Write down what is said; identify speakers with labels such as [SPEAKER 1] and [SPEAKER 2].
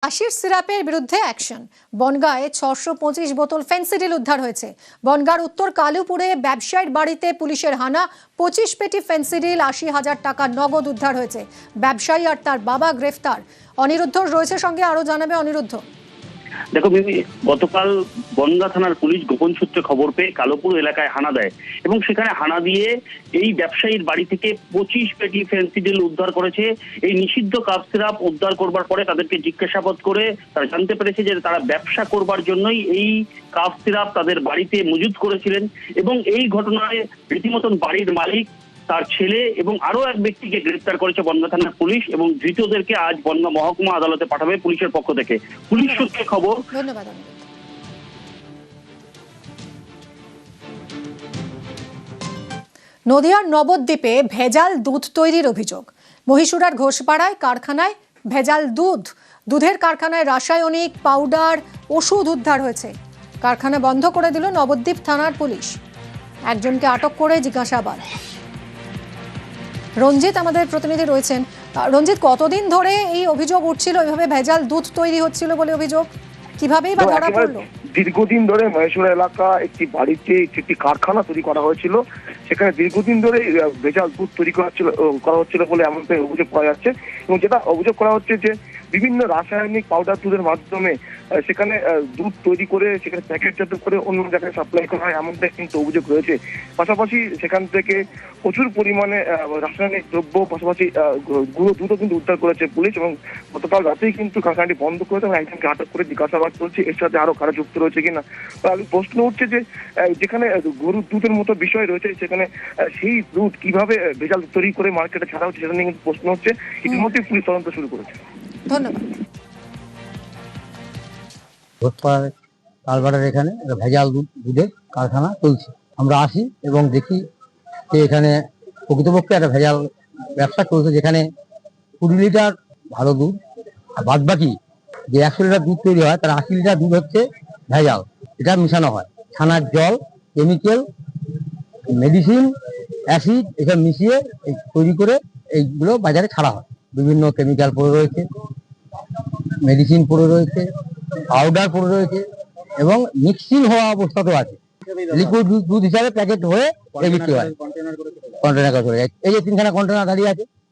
[SPEAKER 1] আশির সিরাপের বিরুদ্ধে অ্যাকশন। বনগাঁয়ে 625 বোতল ফেন্সিডিল উদ্ধার হয়েছে। বনগাঁর উত্তর কালুপুরে ব্যবসায়ীর বাড়িতে পুলিশের হানা, 25 পেটি ফেন্সিডিল, 80,000 টাকা নগদ উদ্ধার হয়েছে। ব্যবসায়ী আর তার বাবা গ্রেফতার। অনিরুদ্ধ রয়েছে সঙ্গে, আরো জানাবে অনিরুদ্ধ।
[SPEAKER 2] দেখো মিমি, গতকাল বনগাঁ থানার পুলিশ গোপন সূত্রে খবর পেয়ে কালোপুর এলাকায় হানা দেয় এবং সেখানে হানা দিয়ে এই ব্যবসায়ীর বাড়ি থেকে 25 পেটি ফেন্সিডিল উদ্ধার করেছে। এই নিষিদ্ধ কাপ সিরাপ উদ্ধার করবার পরে তাদেরকে জিজ্ঞাসাবাদ করে তারা জানতে পেরেছে যে তারা ব্যবসা করবার জন্যই এই কাপ সিরাপ তাদের বাড়িতে মজুত করেছিলেন এবং এই ঘটনায় রীতিমতন বাড়ির মালিক, তার ছেলে এবং আরো এক ব্যক্তিকে গ্রেফতার করেছে বনগাঁ থানার পুলিশ এবং ধৃতদেরকে আজ বনগাঁ মহকুমা আদালতে পাঠাবে পুলিশের পক্ষ থেকে। পুলিশ সূত্রে খবর।
[SPEAKER 1] ধন্যবাদ। নদিয়ার নবদ্বীপে ভেজাল দুধ তৈরির অভিযোগ। মহীশূরের ঘোষপাড়ায় কারখানায় ভেজাল দুধের কারখানায় রাসায়নিক পাউডার, ওষুধ উদ্ধার হয়েছে। কারখানা বন্ধ করে দিল নবদ্বীপ থানার পুলিশ। একজনকে আটক করে জিজ্ঞাসাবাদ। রঞ্জিত আমাদের প্রতিনিধি রয়েছেন। রঞ্জিত, কতদিন ধরে এই অভিযোগ উঠছিল, এভাবে ভেজাল দুধ তৈরি হচ্ছিল বলে অভিযোগ, কিভাবেই বা ধরা পড়লো?
[SPEAKER 3] দীর্ঘদিন ধরে মহেশ্বর এলাকা একটি বাড়িতে একটি কারখানা তৈরি করা হয়েছিল। সেখানে দীর্ঘদিন ধরে ভেজাল দুধ তৈরি করা হচ্ছিল বলে এমনটাই অভিযোগ করা যাচ্ছে এবং যেটা অভিযোগ করা হচ্ছে যে বিভিন্ন রাসায়নিক পাউডার দুধের মাধ্যমে সেখানে দুধ তৈরি করে সেখানে প্যাকেটজাত করে অন্য জায়গায় সাপ্লাই করা হয়, এমনটাই কিন্তু অভিযোগ রয়েছে। পাশাপাশি সেখান থেকে প্রচুর পরিমাণে রাসায়নিক দ্রব্য, পাশাপাশি গুঁড়ো দুধও কিন্তু উদ্ধার করেছে পুলিশ এবং গতকাল রাতেই কিন্তু কারখানাটি বন্ধ করেছে এবং একজনকে আটক করে জিজ্ঞাসাবাদ চলছে। এর সাথে আরো কারা যুক্ত রয়েছে কিনা। প্রশ্ন উঠছে যে যেখানে গরুর দুধের মতো বিষয় রয়েছে সেখানে সেই দুধ কিভাবে ভেজাল তৈরি করে মার্কেটে ছাড়া হচ্ছে সেটা নিয়ে কিন্তু প্রশ্ন হচ্ছে। ইতিমধ্যে পুলিশ তদন্ত শুরু করেছে।
[SPEAKER 1] ধন্যবাদ।
[SPEAKER 4] কালবাড়ার এখানে ভেজাল দুধের কারখানা চলছে। আমরা আসি এবং দেখি যে এখানে প্রকৃতপক্ষে একটা ভেজাল ব্যবসা চলছে, যেখানে 20 লিটার ভালো দুধ আর বাদ বাকি যে 100 লিটার দুধ তৈরি হয় তার 80 লিটার দুধ হচ্ছে ভেজাল। এটা মিশানো হয় ছানার জল, কেমিক্যাল, মেডিসিন, অ্যাসিড এসব মিশিয়ে তৈরি করে এইগুলো বাজারে ছাড়া হয়। বিভিন্ন কেমিক্যাল পড়ে রয়েছে, মেডিসিন পড়ে রয়েছে, পাউডার পড়ে রয়েছে এবং মিক্সিং হওয়া অবস্থাতেও আছে। লিকুইড দুধ হিসাবে প্যাকেট হয়ে বিক্রি হয়, কন্টেনার করে। এই যে 3খানা কন্টেনার দাঁড়িয়ে আছে।